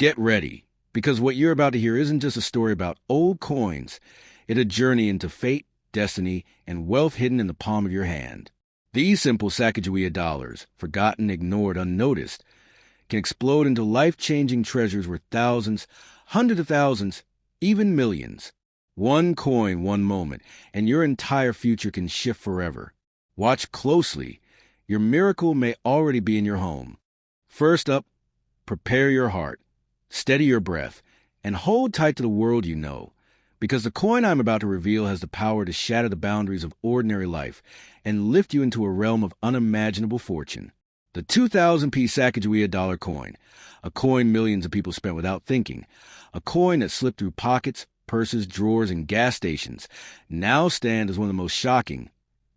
Get ready, because what you're about to hear isn't just a story about old coins. It's a journey into fate, destiny, and wealth hidden in the palm of your hand. These simple Sacagawea dollars, forgotten, ignored, unnoticed, can explode into life-changing treasures worth thousands, hundreds of thousands, even millions. One coin, one moment, and your entire future can shift forever. Watch closely. Your miracle may already be in your home. First up, prepare your heart, steady your breath, and hold tight to the world you know, because the coin I'm about to reveal has the power to shatter the boundaries of ordinary life and lift you into a realm of unimaginable fortune. The 2,000p Sacagawea dollar coin, a coin millions of people spent without thinking, a coin that slipped through pockets, purses, drawers, and gas stations, now stands as one of the most shocking,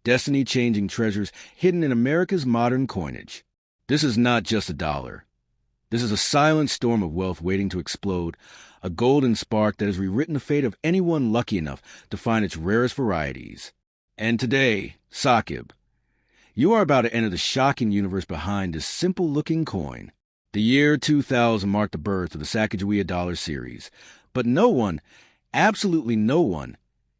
destiny-changing treasures hidden in America's modern coinage. This is not just a dollar. This is a silent storm of wealth waiting to explode, a golden spark that has rewritten the fate of anyone lucky enough to find its rarest varieties. And today, Saqib, you are about to enter the shocking universe behind this simple-looking coin. The year 2000 marked the birth of the Sacagawea dollar series, but no one, absolutely no one,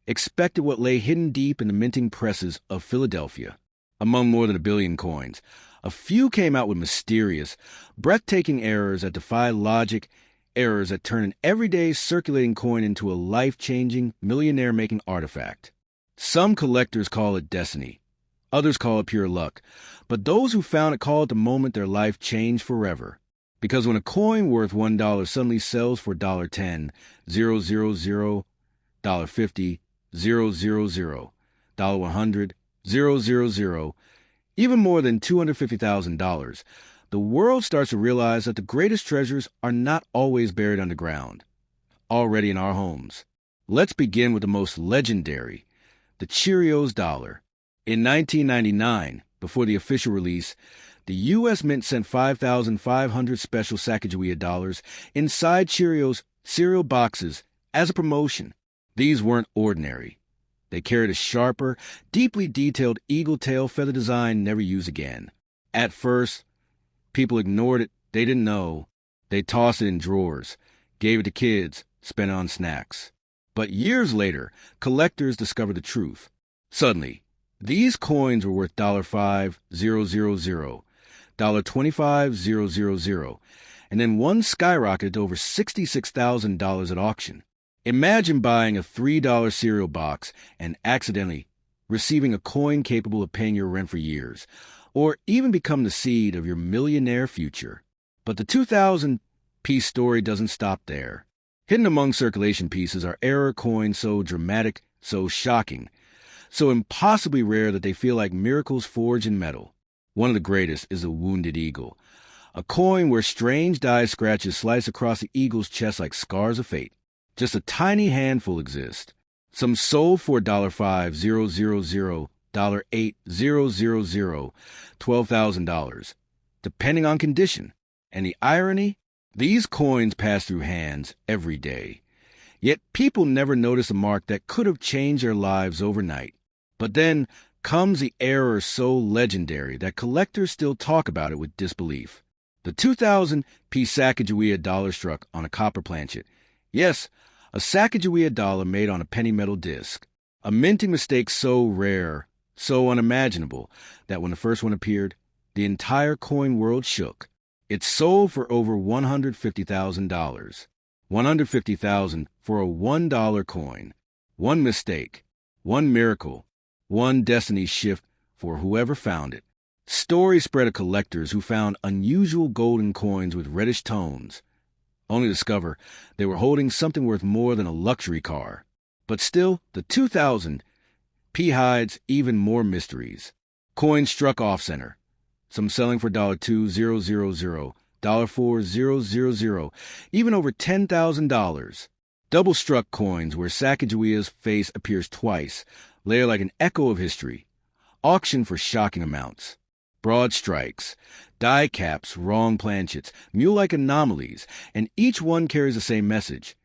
expected what lay hidden deep in the minting presses of Philadelphia. Among more than 1 billion coins, a few came out with mysterious, breathtaking errors that defy logic, errors that turn an everyday circulating coin into a life-changing, millionaire-making artifact. Some collectors call it destiny. Others call it pure luck. But those who found it call it the moment their life changed forever. Because when a coin worth $1 suddenly sells for $10, $000, $50, $000, $100, $000, even more than $250,000, the world starts to realize that the greatest treasures are not always buried underground, already in our homes. Let's begin with the most legendary, the Cheerios Dollar. In 1999, before the official release, the U.S. Mint sent 5,500 special Sacagawea dollars inside Cheerios cereal boxes as a promotion. These weren't ordinary. They carried a sharper, deeply detailed eagle tail feather design never used again. At first, people ignored it. They didn't know. They tossed it in drawers, gave it to kids, spent it on snacks. But years later, collectors discovered the truth. Suddenly, these coins were worth $5,000, $25,000, and then one skyrocketed to over $66,000 at auction. Imagine buying a $3 cereal box and accidentally receiving a coin capable of paying your rent for years, or even become the seed of your millionaire future. But the 2,000p story doesn't stop there. Hidden among circulation pieces are error coins so dramatic, so shocking, so impossibly rare that they feel like miracles forged in metal. One of the greatest is the Wounded Eagle, a coin where strange die scratches slice across the eagle's chest like scars of fate. Just a tiny handful exist. Some sold for $5,000, $8,000, $12,000, depending on condition. And the irony? These coins pass through hands every day. Yet people never notice a mark that could have changed their lives overnight. But then comes the error so legendary that collectors still talk about it with disbelief. The 2,000p Sacagawea dollar struck on a copper planchet. Yes, a Sacagawea dollar made on a penny metal disc. A minting mistake so rare, so unimaginable, that when the first one appeared, the entire coin world shook. It sold for over $150,000. $150,000 for a $1 coin. One mistake, one miracle, one destiny shift for whoever found it. Stories spread of collectors who found unusual golden coins with reddish tones, only to discover they were holding something worth more than a luxury car. But still, the 2,000p hides even more mysteries. Coins struck off-center, some selling for $2,000, $4,000, even over $10,000. Double-struck coins where Sacagawea's face appears twice, layer like an echo of history, auctioned for shocking amounts. Broad strikes, die caps, wrong planchets, mule-like anomalies, and each one carries the same message.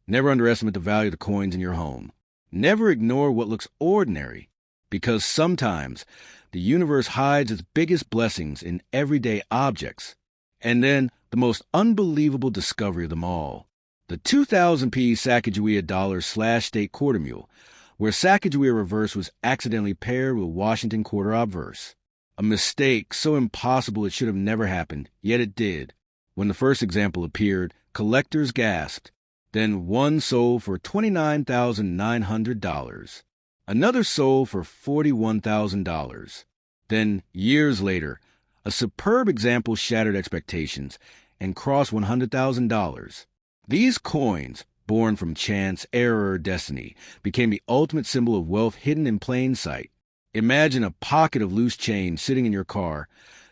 Never underestimate the value of the coins in your home. Never ignore what looks ordinary, because sometimes the universe hides its biggest blessings in everyday objects. And then the most unbelievable discovery of them all, the 2000p Sacagawea Dollar / State Quarter Mule, where Sacagawea reverse was accidentally paired with Washington quarter obverse. A mistake so impossible it should have never happened, yet it did. When the first example appeared, collectors gasped. Then one sold for $29,900. Another sold for $41,000. Then, years later, a superb example shattered expectations and crossed $100,000. These coins, born from chance, error, or destiny, became the ultimate symbol of wealth hidden in plain sight. Imagine a pocket of loose change sitting in your car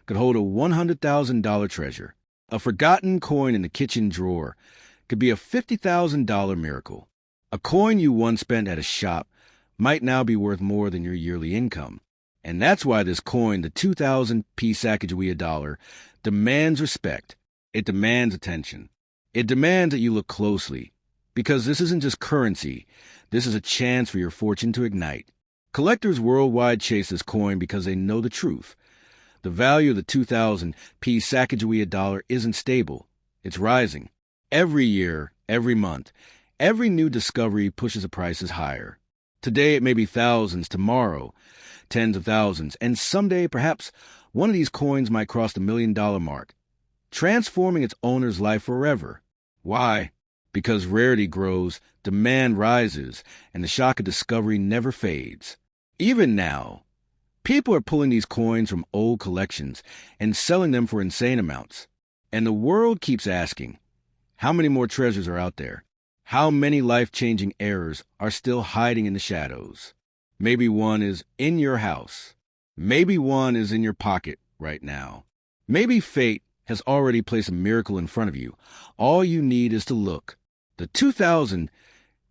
could hold a $100,000 treasure. A forgotten coin in the kitchen drawer could be a $50,000 miracle. A coin you once spent at a shop might now be worth more than your yearly income. And that's why this coin, the 2000p Sacagawea Dollar, demands respect. It demands attention. It demands that you look closely, because this isn't just currency. This is a chance for your fortune to ignite. Collectors worldwide chase this coin because they know the truth. The value of the 2000p Sacagawea Dollar isn't stable. It's rising. Every year, every month, every new discovery pushes the prices higher. Today it may be thousands, tomorrow tens of thousands, and someday perhaps one of these coins might cross the $1 million mark, transforming its owner's life forever. Why? Because rarity grows, demand rises, and the shock of discovery never fades. Even now, people are pulling these coins from old collections and selling them for insane amounts. And the world keeps asking, how many more treasures are out there? How many life-changing errors are still hiding in the shadows? Maybe one is in your house. Maybe one is in your pocket right now. Maybe fate has already placed a miracle in front of you. All you need is to look. The 2000p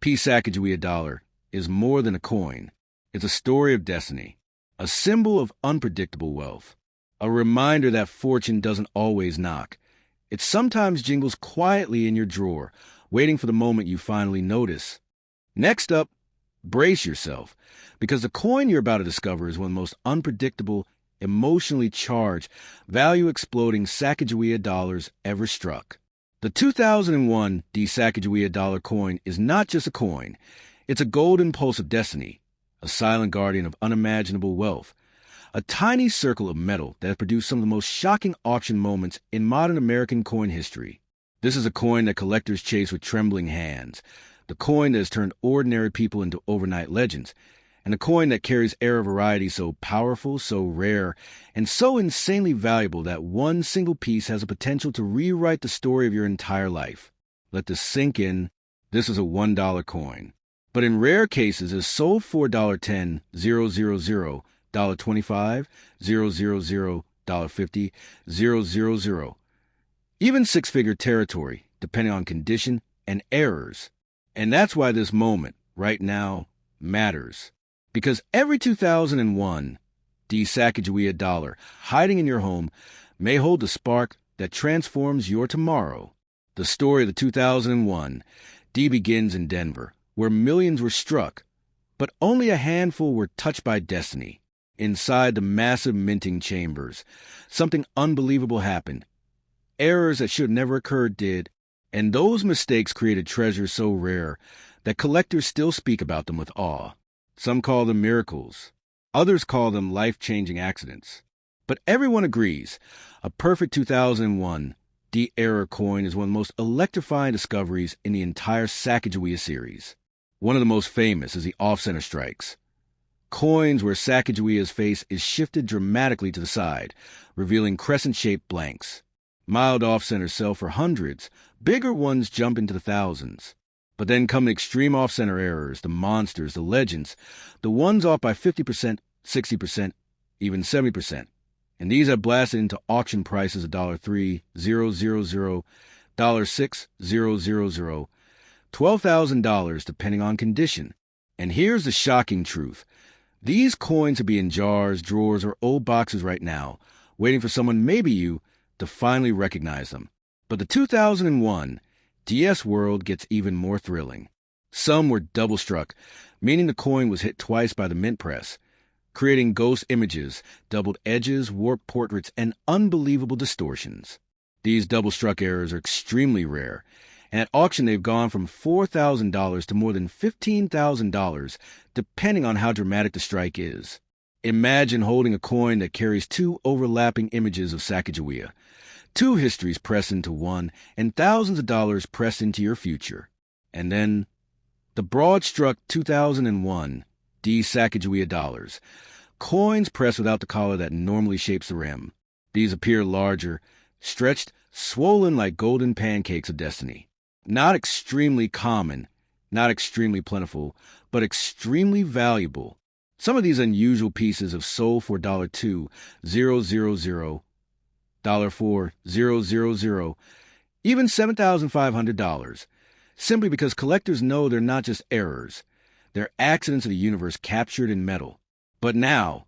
Sacagawea Dollar is more than a coin. It's a story of destiny, a symbol of unpredictable wealth, a reminder that fortune doesn't always knock. It sometimes jingles quietly in your drawer, waiting for the moment you finally notice. Next up, brace yourself, because the coin you're about to discover is one of the most unpredictable, emotionally charged, value-exploding Sacagawea dollars ever struck. The 2001 Sacagawea Dollar coin is not just a coin. It's a golden pulse of destiny, a silent guardian of unimaginable wealth, a tiny circle of metal that has produced some of the most shocking auction moments in modern American coin history. This is a coin that collectors chase with trembling hands, the coin that has turned ordinary people into overnight legends, and a coin that carries air variety so powerful, so rare, and so insanely valuable that one single piece has the potential to rewrite the story of your entire life. Let this sink in. This is a $1 coin. But in rare cases, is sold for $10, $000, $25, $000, $50, $000. Even six-figure territory, depending on condition and errors. And that's why this moment, right now, matters. Because every 2001 Sacagawea Dollar hiding in your home may hold the spark that transforms your tomorrow. The story of the 2001 begins in Denver, where millions were struck, but only a handful were touched by destiny. Inside the massive minting chambers, something unbelievable happened. Errors that should have never occurred did, and those mistakes created treasures so rare that collectors still speak about them with awe. Some call them miracles. Others call them life-changing accidents. But everyone agrees, a perfect 2001 D-Error coin is one of the most electrifying discoveries in the entire Sacagawea series. One of the most famous is the off-center strikes. Coins where Sacagawea's face is shifted dramatically to the side, revealing crescent-shaped blanks. Mild off-centers sell for hundreds, bigger ones jump into the thousands. But then come the extreme off-center errors, the monsters, the legends, the ones off by 50%, 60%, even 70%. And these have blasted into auction prices of $3, $000, $6, $000, $12,000 depending on condition. And here's the shocking truth. These coins could be in jars, drawers, or old boxes right now, waiting for someone, maybe you, to finally recognize them. But the 2001 DS World gets even more thrilling. Some were double struck, meaning the coin was hit twice by the mint press, creating ghost images, doubled edges, warped portraits, and unbelievable distortions. These double-struck errors are extremely rare, and at auction they've gone from $4,000 to more than $15,000, depending on how dramatic the strike is. Imagine holding a coin that carries two overlapping images of Sacagawea, two histories pressed into one, and thousands of dollars pressed into your future. And then, the broad-struck 2001 Sacagawea dollars, coins pressed without the collar that normally shapes the rim. These appear larger, stretched, swollen like golden pancakes of destiny. Not extremely common, not extremely plentiful, but extremely valuable. Some of these unusual pieces have sold for $2,000, $4,000, even $7,500, simply because collectors know they're not just errors. They're accidents of the universe captured in metal. But now,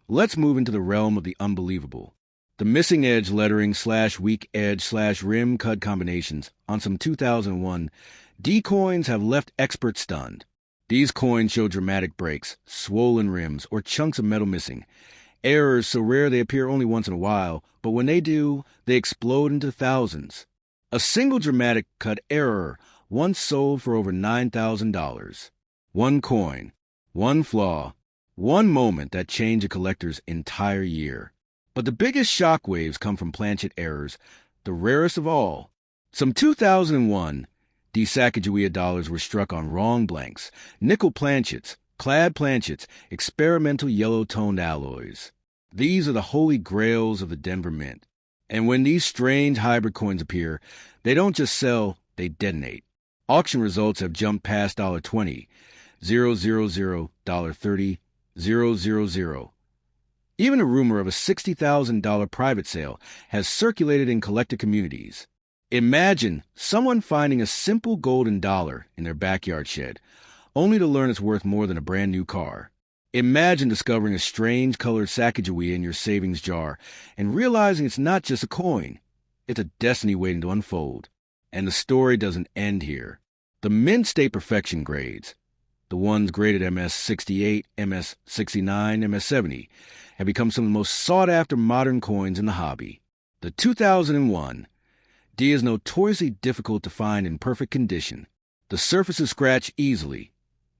let's move into the realm of the unbelievable. The missing edge lettering / weak edge / rim cut combinations on some 2001 D coins have left experts stunned. These coins show dramatic breaks, swollen rims, or chunks of metal missing. Errors so rare they appear only once in a while, but when they do, they explode into thousands. A single dramatic cut error once sold for over $9,000. One coin, one flaw, one moment that changed a collector's entire year. But the biggest shockwaves come from planchet errors, the rarest of all. Some 2001 Sacagawea dollars were struck on wrong blanks, nickel planchets, clad planchets, experimental yellow-toned alloys. These are the holy grails of the Denver Mint. And when these strange hybrid coins appear, they don't just sell, they detonate. Auction results have jumped past $20, $000, $30, $000. Even a rumor of a $60,000 private sale has circulated in collector communities. Imagine someone finding a simple golden dollar in their backyard shed, only to learn it's worth more than a brand new car. Imagine discovering a strange colored Sacagawea in your savings jar and realizing it's not just a coin. It's a destiny waiting to unfold. And the story doesn't end here. The Mint state perfection grades, the ones graded MS 68, MS 69, MS 70, have become some of the most sought-after modern coins in the hobby. The 2001 D is notoriously difficult to find in perfect condition. The surfaces scratch easily.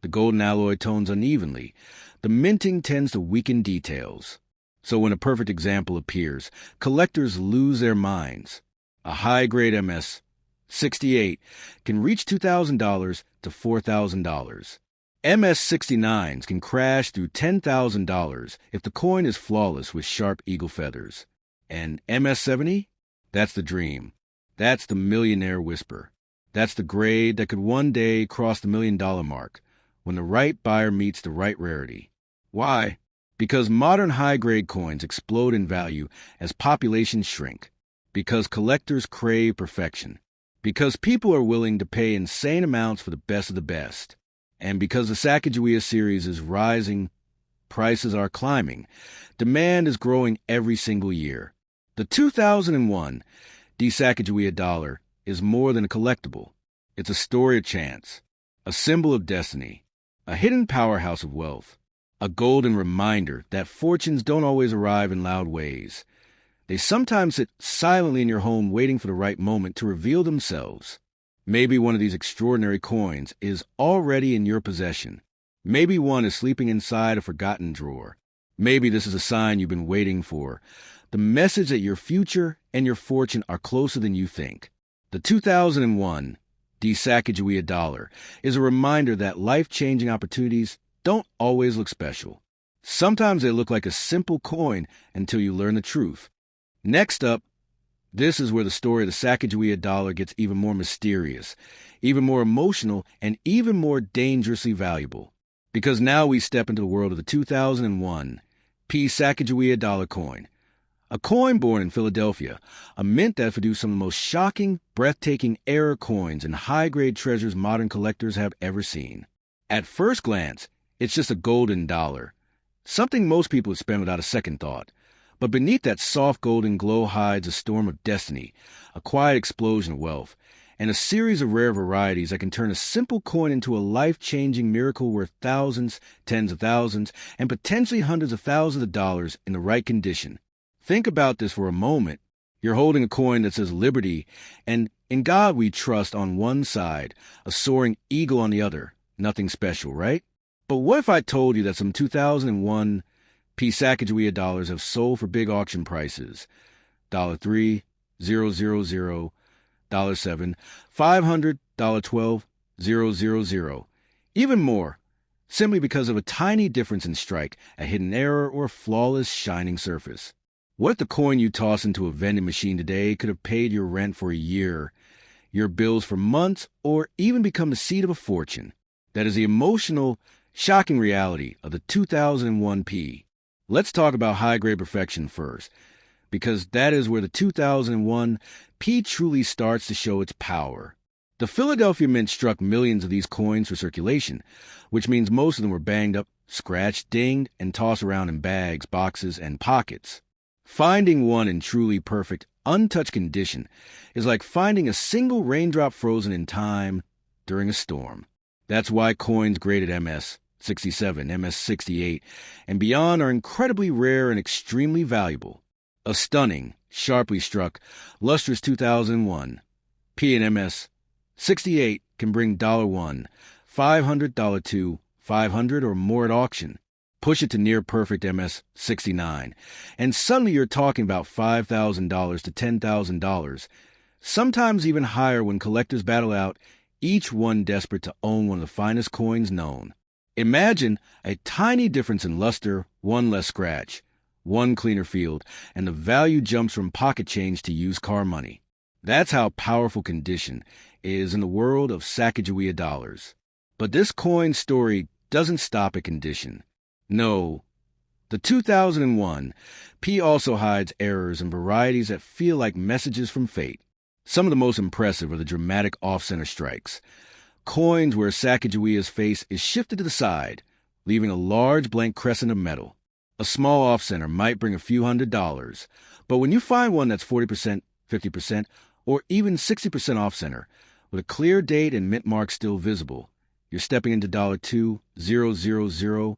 The golden alloy tones unevenly. The minting tends to weaken details. So when a perfect example appears, collectors lose their minds. A high-grade MS 68 can reach $2,000 to $4,000. MS 69s can crash through $10,000 if the coin is flawless with sharp eagle feathers. And MS 70? That's the dream. That's the millionaire whisper. That's the grade that could one day cross the $1 million mark when the right buyer meets the right rarity. Why? Because modern high-grade coins explode in value as populations shrink. Because collectors crave perfection. Because people are willing to pay insane amounts for the best of the best. And because the Sacagawea series is rising, prices are climbing, demand is growing every single year. The 2001 Sacagawea dollar is more than a collectible. It's a story of chance, a symbol of destiny, a hidden powerhouse of wealth, a golden reminder that fortunes don't always arrive in loud ways. They sometimes sit silently in your home waiting for the right moment to reveal themselves. Maybe one of these extraordinary coins is already in your possession. Maybe one is sleeping inside a forgotten drawer. Maybe this is a sign you've been waiting for. The message that your future and your fortune are closer than you think. The 2001 Sacagawea dollar is a reminder that life-changing opportunities don't always look special. Sometimes they look like a simple coin until you learn the truth. Next up, this is where the story of the Sacagawea dollar gets even more mysterious, even more emotional, and even more dangerously valuable. Because now we step into the world of the 2001 Sacagawea dollar coin. A coin born in Philadelphia, a mint that produced some of the most shocking, breathtaking error coins and high-grade treasures modern collectors have ever seen. At first glance, it's just a golden dollar, something most people would spend without a second thought. But beneath that soft golden glow hides a storm of destiny, a quiet explosion of wealth, and a series of rare varieties that can turn a simple coin into a life-changing miracle worth thousands, tens of thousands, and potentially hundreds of thousands of dollars in the right condition. Think about this for a moment. You're holding a coin that says liberty and in God we trust on one side, a soaring eagle on the other. Nothing special, right? But what if I told you that some 2001 Sacagawea dollars have sold for big auction prices? $3, $000, $7, $500, $12, $000. Even more, simply because of a tiny difference in strike, a hidden error, or a flawless shining surface. What if the coin you toss into a vending machine today could have paid your rent for a year, your bills for months, or even become the seed of a fortune? That is the emotional, shocking reality of the 2001 P. Let's talk about high-grade perfection first, because that is where the 2001 P truly starts to show its power. The Philadelphia Mint struck millions of these coins for circulation, which means most of them were banged up, scratched, dinged, and tossed around in bags, boxes, and pockets. Finding one in truly perfect, untouched condition is like finding a single raindrop frozen in time during a storm. That's why coins graded MS 67, MS 68, and beyond are incredibly rare and extremely valuable. A stunning, sharply struck, lustrous 2001 P and MS 68 can bring $1, $500, $2, $500 or more at auction. Push it to near-perfect MS 69, and suddenly you're talking about $5,000 to $10,000, sometimes even higher when collectors battle out, each one desperate to own one of the finest coins known. Imagine a tiny difference in luster, one less scratch, one cleaner field, and the value jumps from pocket change to used car money. That's how powerful condition is in the world of Sacagawea dollars. But this coin story doesn't stop at condition. No, the 2001 P also hides errors and varieties that feel like messages from fate. Some of the most impressive are the dramatic off-center strikes. Coins where Sacagawea's face is shifted to the side, leaving a large blank crescent of metal. A small off-center might bring a few $100s, but when you find one that's 40%, 50%, or even 60% off-center, with a clear date and mint mark still visible, you're stepping into $2, $000,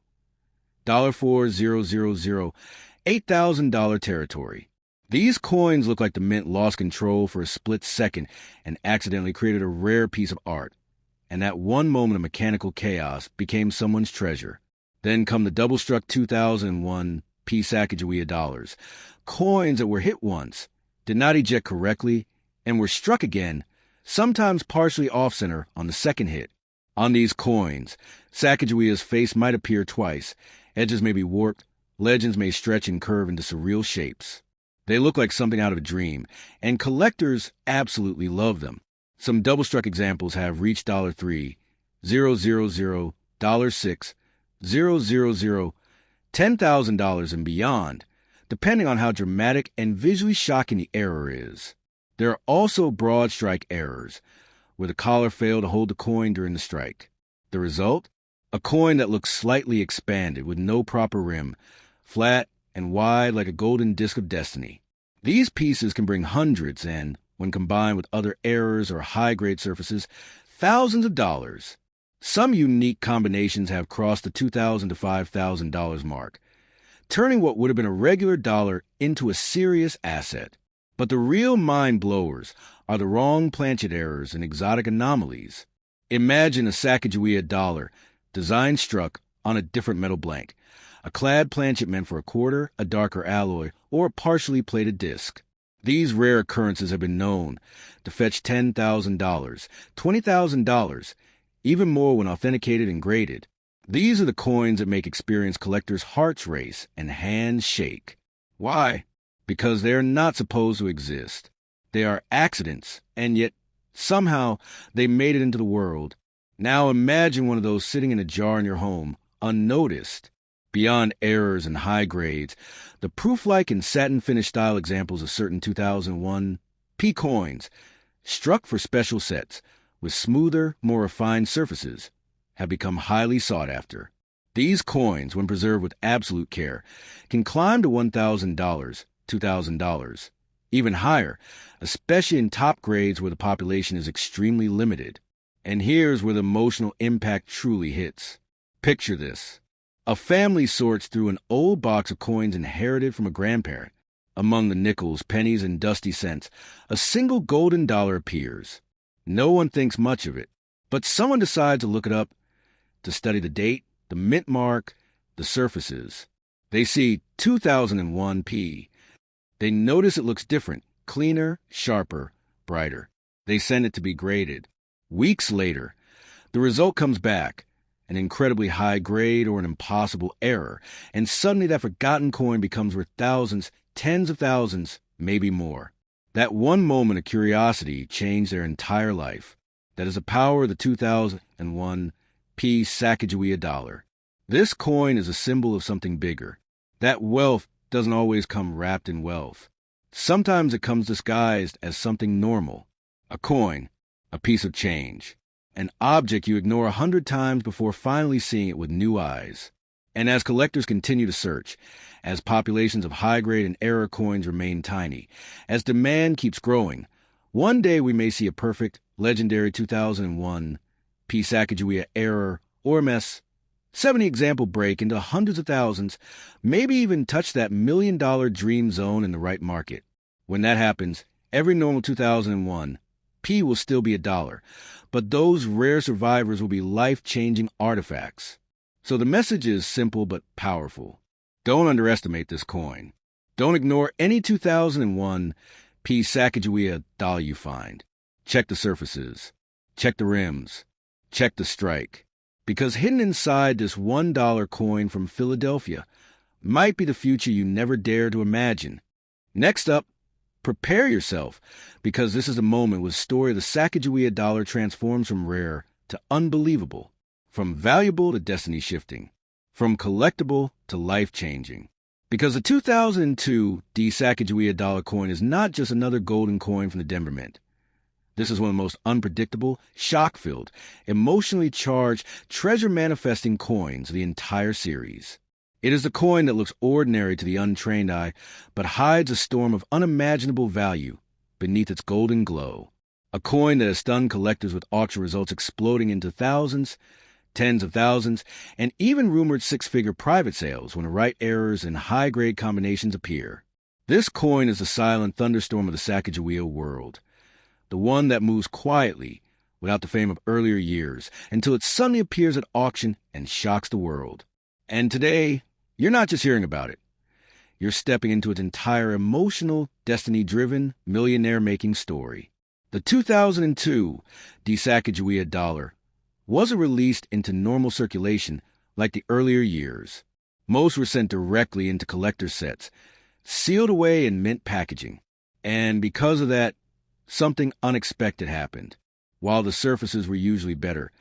$4,000, $8,000 territory. These coins look like the mint lost control for a split second and accidentally created a rare piece of art, and that one moment of mechanical chaos became someone's treasure. Then come the double-struck 2001 P Sacagawea dollars, coins that were hit once, did not eject correctly, and were struck again, sometimes partially off-center on the second hit. On these coins, Sacagawea's face might appear twice. Edges may be warped, legends may stretch and curve into surreal shapes. They look like something out of a dream, and collectors absolutely love them. Some double-struck examples have reached $3, $000, $6, $000, $10,000 and beyond, depending on how dramatic and visually shocking the error is. There are also broad strike errors, where the collar failed to hold the coin during the strike. The result? A coin that looks slightly expanded with no proper rim, flat and wide like a golden disc of destiny. These pieces can bring hundreds and, when combined with other errors or high-grade surfaces, thousands of dollars. Some unique combinations have crossed the $2,000 to $5,000 mark, turning what would have been a regular dollar into a serious asset. But the real mind-blowers are the wrong planchet errors and exotic anomalies. Imagine a Sacagawea dollar, design struck on a different metal blank, a clad planchet meant for a quarter, a darker alloy, or a partially plated disc. These rare occurrences have been known to fetch $10,000, $20,000, even more when authenticated and graded. These are the coins that make experienced collectors' hearts race and hands shake. Why? Because they are not supposed to exist. They are accidents, and yet somehow they made it into the world. Now imagine one of those sitting in a jar in your home, unnoticed. Beyond errors and high grades, the proof-like and satin-finished style examples of certain 2001 P coins, struck for special sets, with smoother, more refined surfaces, have become highly sought after. These coins, when preserved with absolute care, can climb to $1,000, $2,000, even higher, especially in top grades where the population is extremely limited. And here's where the emotional impact truly hits. Picture this. A family sorts through an old box of coins inherited from a grandparent. Among the nickels, pennies, and dusty cents, a single golden dollar appears. No one thinks much of it, but someone decides to look it up, to study the date, the mint mark, the surfaces. They see 2001 P. They notice it looks different, cleaner, sharper, brighter. They send it to be graded. Weeks later, the result comes back, an incredibly high grade or an impossible error, and suddenly that forgotten coin becomes worth thousands, tens of thousands, maybe more. That one moment of curiosity changed their entire life. That is the power of the 2001 P Sacagawea dollar. This coin is a symbol of something bigger. That wealth doesn't always come wrapped in wealth. Sometimes it comes disguised as something normal. A coin, a piece of change, an object you ignore 100 times before finally seeing it with new eyes. And as collectors continue to search, as populations of high-grade and error coins remain tiny, as demand keeps growing, one day we may see a perfect, legendary 2001 P Sacagawea error or mess 70 example break into hundreds of thousands, maybe even touch that $1 million dream zone in the right market. When that happens, every normal 2001 P will still be $1, but those rare survivors will be life-changing artifacts. So the message is simple but powerful. Don't underestimate this coin. Don't ignore any 2001 P Sacagawea dollar you find. Check the surfaces. Check the rims. Check the strike. Because hidden inside this $1 coin from Philadelphia might be the future you never dared to imagine. Next up, prepare yourself, because this is the moment where the story of the Sacagawea dollar transforms from rare to unbelievable, from valuable to destiny-shifting, from collectible to life-changing. Because the 2002 D Sacagawea dollar coin is not just another golden coin from the Denver Mint. This is one of the most unpredictable, shock-filled, emotionally charged, treasure-manifesting coins of the entire series. It is a coin that looks ordinary to the untrained eye, but hides a storm of unimaginable value beneath its golden glow. A coin that has stunned collectors with auction results exploding into thousands, tens of thousands, and even rumored six-figure private sales when the right errors and high-grade combinations appear. This coin is the silent thunderstorm of the Sacagawea world, the one that moves quietly, without the fame of earlier years, until it suddenly appears at auction and shocks the world. And today, you're not just hearing about it. You're stepping into its entire emotional, destiny-driven, millionaire-making story. The 2002 D Sacagawea dollar wasn't released into normal circulation like the earlier years. Most were sent directly into collector sets, sealed away in mint packaging. And because of that, something unexpected happened. While the surfaces were usually better,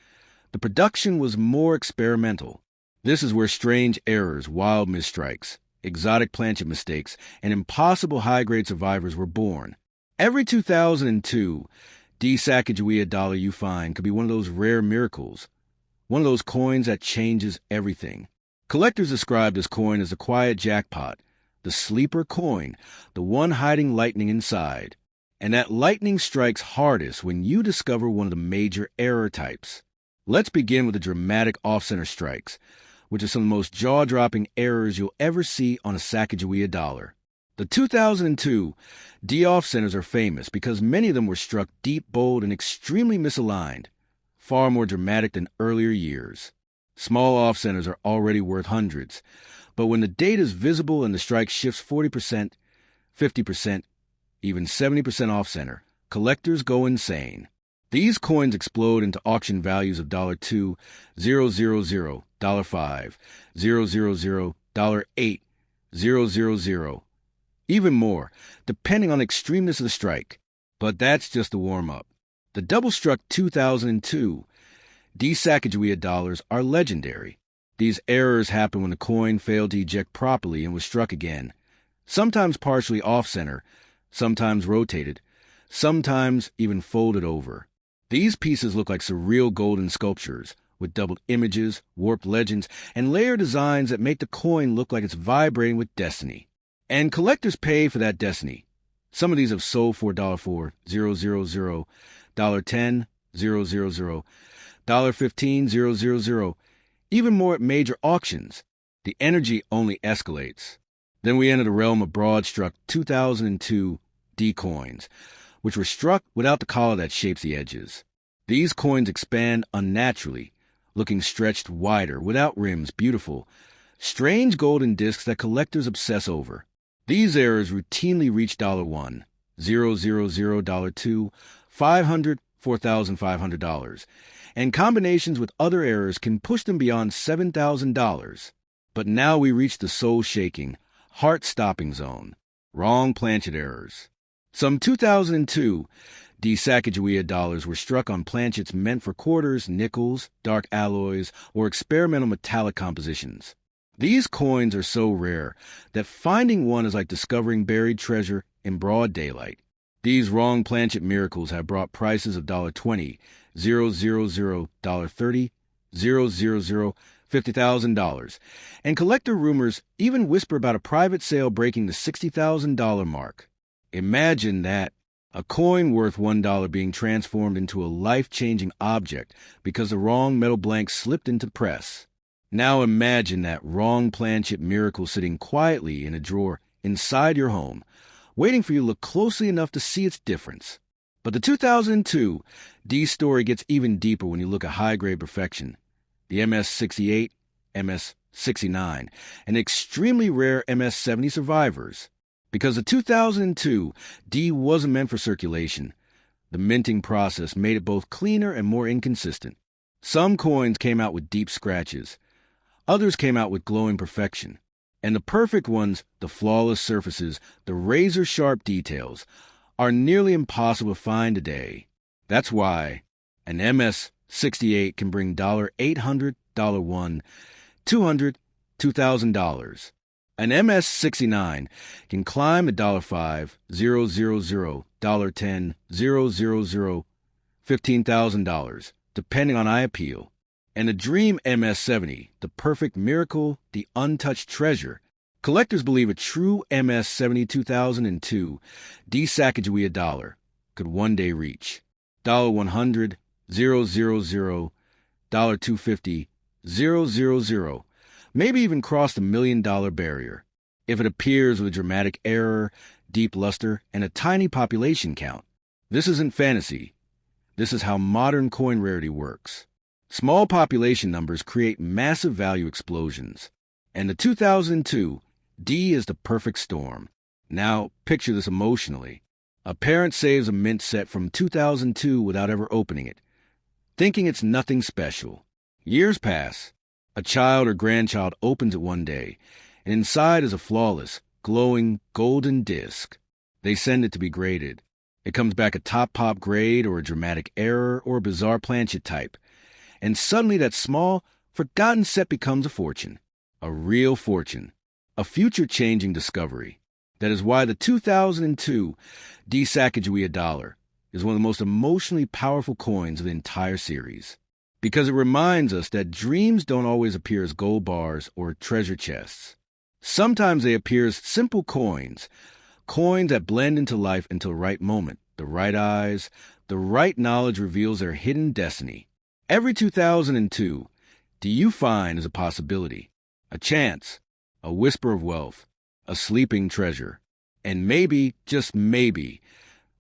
the production was more experimental. This is where strange errors, wild misstrikes, exotic planchet mistakes, and impossible high-grade survivors were born. Every 2002 D Sacagawea dollar you find could be one of those rare miracles, one of those coins that changes everything. Collectors describe this coin as the quiet jackpot, the sleeper coin, the one hiding lightning inside. And that lightning strikes hardest when you discover one of the major error types. Let's begin with the dramatic off-center strikes, which are some of the most jaw-dropping errors you'll ever see on a Sacagawea dollar. The 2002 D off-centers are famous because many of them were struck deep, bold, and extremely misaligned, far more dramatic than earlier years. Small off-centers are already worth hundreds, but when the date is visible and the strike shifts 40%, 50%, even 70% off-center, collectors go insane. These coins explode into auction values of $2, $000, $5, $000, $8, $000, even more, depending on the extremeness of the strike. But that's just the warm-up. The double-struck 2002 D Sacagawea dollars are legendary. These errors happen when the coin failed to eject properly and was struck again, sometimes partially off-center, sometimes rotated, sometimes even folded over. These pieces look like surreal golden sculptures, with doubled images, warped legends, and layered designs that make the coin look like it's vibrating with destiny. And collectors pay for that destiny. Some of these have sold for $4, $000, $10, $000, $15, $000, even more at major auctions. The energy only escalates. Then we enter the realm of broad-struck 2002 D coins, which were struck without the collar that shapes the edges. These coins expand unnaturally, looking stretched wider, without rims, beautiful, strange golden discs that collectors obsess over. These errors routinely reach $1, $000, $2, $500, $4,500, and combinations with other errors can push them beyond $7,000. But now we reach the soul-shaking, heart-stopping zone. Wrong planchet errors. Some 2002 D Sacagawea dollars were struck on planchets meant for quarters, nickels, dark alloys, or experimental metallic compositions. These coins are so rare that finding one is like discovering buried treasure in broad daylight. These wrong planchet miracles have brought prices of $20, $000, $30, $000, $50,000, and collector rumors even whisper about a private sale breaking the $60,000 mark. Imagine that, a coin worth $1 being transformed into a life-changing object because the wrong metal blank slipped into the press. Now imagine that wrong planchet miracle sitting quietly in a drawer inside your home, waiting for you to look closely enough to see its difference. But the 2002 D story gets even deeper when you look at high-grade perfection. The MS-68, MS-69, and extremely rare MS-70 survivors. Because the 2002 D wasn't meant for circulation, the minting process made it both cleaner and more inconsistent. Some coins came out with deep scratches. Others came out with glowing perfection. And the perfect ones, the flawless surfaces, the razor-sharp details, are nearly impossible to find today. That's why an MS-68 can bring $800, $1, $200, $2,000. An MS-69 can climb $5, $000, $10, $000, $15,000, depending on eye appeal. And the dream MS-70, the perfect miracle, the untouched treasure, collectors believe a true MS-70 2002 D Sacagawea dollar could one day reach $100, $000, $250, $000, maybe even cross the $1 million barrier, if it appears with a dramatic error, deep luster, and a tiny population count. This isn't fantasy. This is how modern coin rarity works. Small population numbers create massive value explosions. And the 2002 D is the perfect storm. Now, picture this emotionally. A parent saves a mint set from 2002 without ever opening it, thinking it's nothing special. Years pass. A child or grandchild opens it one day, and inside is a flawless, glowing, golden disc. They send it to be graded. It comes back a top-pop grade or a dramatic error or a bizarre planchet type. And suddenly that small, forgotten set becomes a fortune. A real fortune. A future-changing discovery. That is why the 2002 D Sacagawea dollar is one of the most emotionally powerful coins of the entire series. Because it reminds us that dreams don't always appear as gold bars or treasure chests. Sometimes they appear as simple coins that blend into life until the right moment, the right eyes, the right knowledge reveals their hidden destiny. Every 2002, do you find as a possibility, a chance, a whisper of wealth, a sleeping treasure, and maybe, just maybe,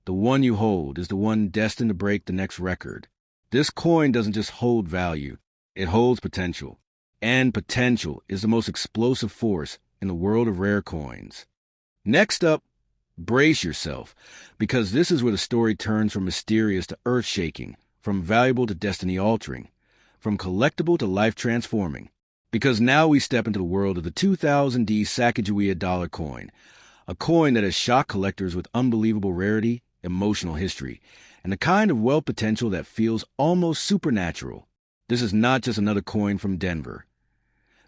the one you hold is the one destined to break the next record. This coin doesn't just hold value, it holds potential. And potential is the most explosive force in the world of rare coins. Next up, brace yourself, because this is where the story turns from mysterious to earth-shaking, from valuable to destiny-altering, from collectible to life-transforming. Because now we step into the world of the 2000 D Sacagawea dollar coin, a coin that has shocked collectors with unbelievable rarity, emotional history, and the kind of wealth potential that feels almost supernatural. This is not just another coin from Denver.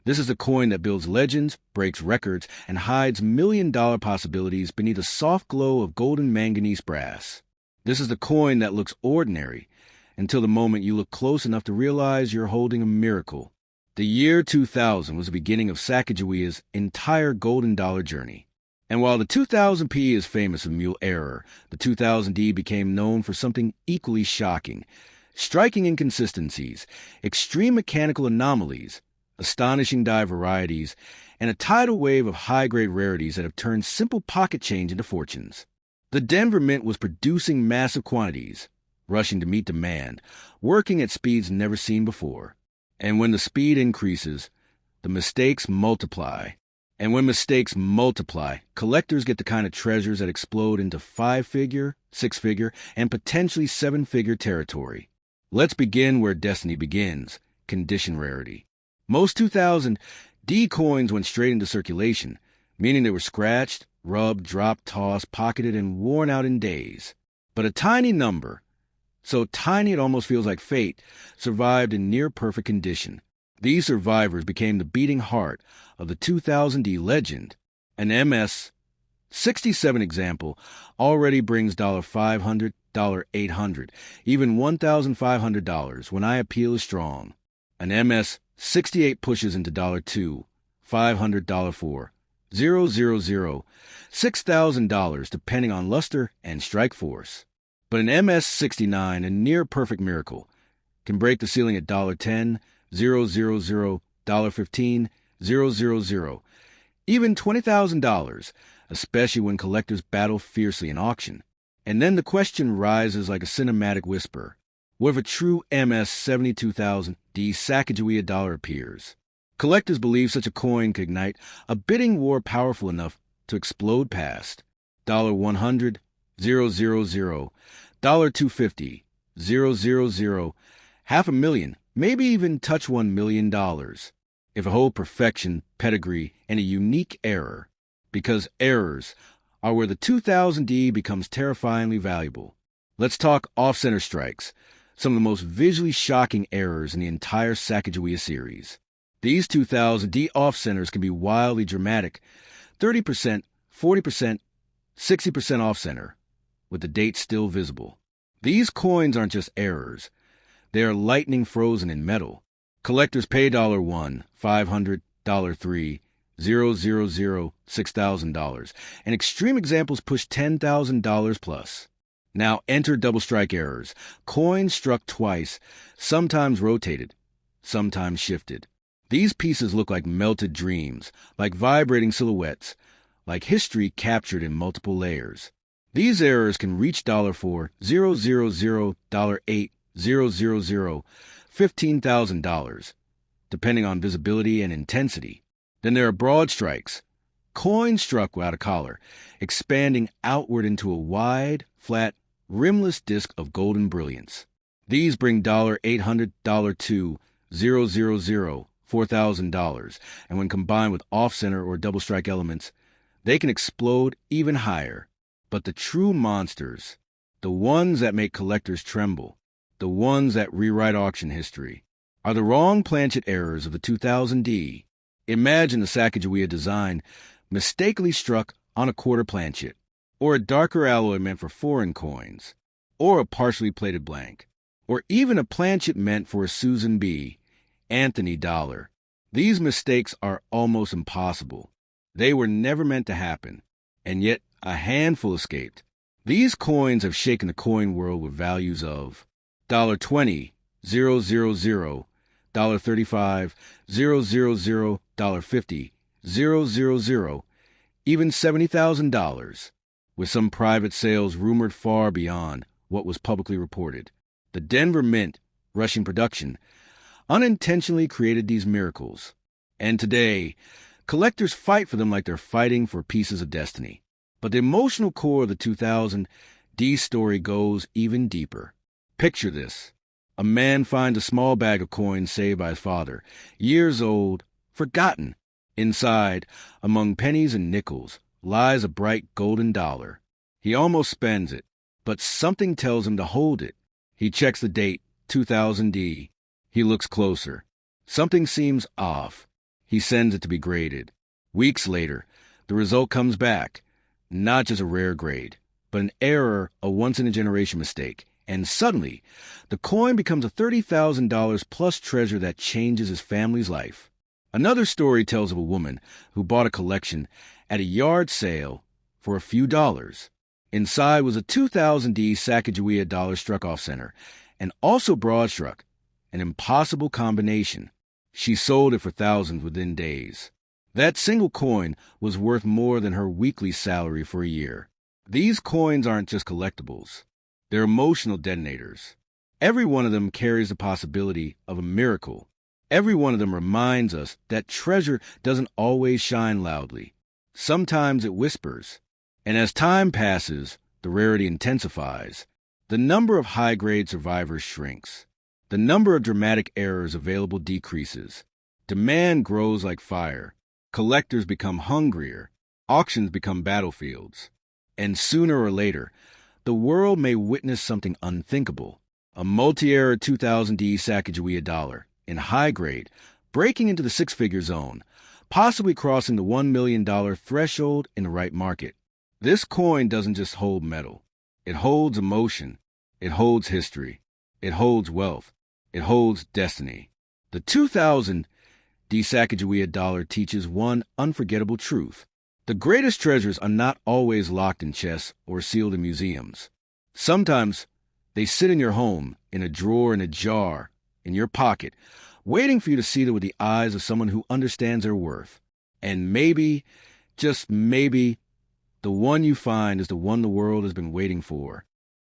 This is the coin that builds legends, breaks records, and hides million-dollar possibilities beneath a soft glow of golden manganese brass. This is the coin that looks ordinary until the moment you look close enough to realize you're holding a miracle. The year 2000 was the beginning of Sacagawea's entire golden dollar journey. And while the 2000P is famous for Mule Error, the 2000D became known for something equally shocking: striking inconsistencies, extreme mechanical anomalies, astonishing die varieties, and a tidal wave of high-grade rarities that have turned simple pocket change into fortunes. The Denver Mint was producing massive quantities, rushing to meet demand, working at speeds never seen before. And when the speed increases, the mistakes multiply. And when mistakes multiply, collectors get the kind of treasures that explode into 5-figure, 6-figure, and potentially 7-figure territory. Let's begin where destiny begins, condition rarity. Most 2000 D coins went straight into circulation, meaning they were scratched, rubbed, dropped, tossed, pocketed, and worn out in days. But a tiny number, so tiny it almost feels like fate, survived in near-perfect condition. These survivors became the beating heart of the 2000 D legend. An MS 67 example already brings $500, $800, even $1,500 when eye appeal is strong. An MS 68 pushes into $2, $500, $4, $000, $6,000 depending on luster and strike force. But an MS 69, a near-perfect miracle, can break the ceiling at $10, $000, $15, $000, even $20,000, especially when collectors battle fiercely in auction. And then the question rises like a cinematic whisper. What if a true MS 72,000 D Sacagawea dollar appears? Collectors believe such a coin could ignite a bidding war powerful enough to explode past $100, $000, $250, $000, $500,000, maybe even touch $1 million, if a whole perfection, pedigree, and a unique error. Because errors are where the 2000 D becomes terrifyingly valuable. Let's talk off-center strikes, some of the most visually shocking errors in the entire Sacagawea series. These 2000 D off-centers can be wildly dramatic, 30%, 40%, 60% off-center, with the date still visible. These coins aren't just errors. They are lightning frozen in metal. Collectors pay $1, $500, $3, $000, $6,000, and extreme examples push $10,000 plus. Now enter double strike errors. Coins struck twice, sometimes rotated, sometimes shifted. These pieces look like melted dreams, like vibrating silhouettes, like history captured in multiple layers. These errors can reach $4, $000, $8, $000, $15,000, depending on visibility and intensity. Then there are broad strikes, coins struck without a collar, expanding outward into a wide, flat, rimless disk of golden brilliance. These bring $800, $2, $000, $4,000, and when combined with off-center or double strike elements, they can explode even higher. But the true monsters, the ones that make collectors tremble, the ones that rewrite auction history, are the wrong planchet errors of the 2000 D. Imagine the Sacagawea design mistakenly struck on a quarter planchet, or a darker alloy meant for foreign coins, or a partially plated blank, or even a planchet meant for a Susan B. Anthony dollar. These mistakes are almost impossible. They were never meant to happen, and yet a handful escaped. These coins have shaken the coin world with values of $20, $000, $35, $000, $50, $000, even $70,000, with some private sales rumored far beyond what was publicly reported. The Denver Mint, rushing production, unintentionally created these miracles. And today, collectors fight for them like they're fighting for pieces of destiny. But the emotional core of the 2000 D story goes even deeper. Picture this. A man finds a small bag of coins saved by his father, years old, forgotten. Inside, among pennies and nickels, lies a bright golden dollar. He almost spends it, but something tells him to hold it. He checks the date, 2000 D. He looks closer. Something seems off. He sends it to be graded. Weeks later, the result comes back. Not just a rare grade, but an error, a once-in-a-generation mistake. And suddenly, the coin becomes a $30,000 plus treasure that changes his family's life. Another story tells of a woman who bought a collection at a yard sale for a few dollars. Inside was a 2000 D Sacagawea dollar struck off center, and also broad struck, an impossible combination. She sold it for thousands within days. That single coin was worth more than her weekly salary for a year. These coins aren't just collectibles. They're emotional detonators. Every one of them carries the possibility of a miracle. Every one of them reminds us that treasure doesn't always shine loudly. Sometimes it whispers. And as time passes, the rarity intensifies. The number of high-grade survivors shrinks. The number of dramatic errors available decreases. Demand grows like fire. Collectors become hungrier. Auctions become battlefields. And sooner or later, the world may witness something unthinkable. A multi-error 2000D Sacagawea dollar, in high grade, breaking into the six-figure zone, possibly crossing the $1 million threshold in the right market. This coin doesn't just hold metal. It holds emotion. It holds history. It holds wealth. It holds destiny. The 2000 Sacagawea dollar teaches one unforgettable truth. The greatest treasures are not always locked in chests or sealed in museums. Sometimes they sit in your home, in a drawer, in a jar, in your pocket, waiting for you to see them with the eyes of someone who understands their worth. And maybe, just maybe, the one you find is the one the world has been waiting for.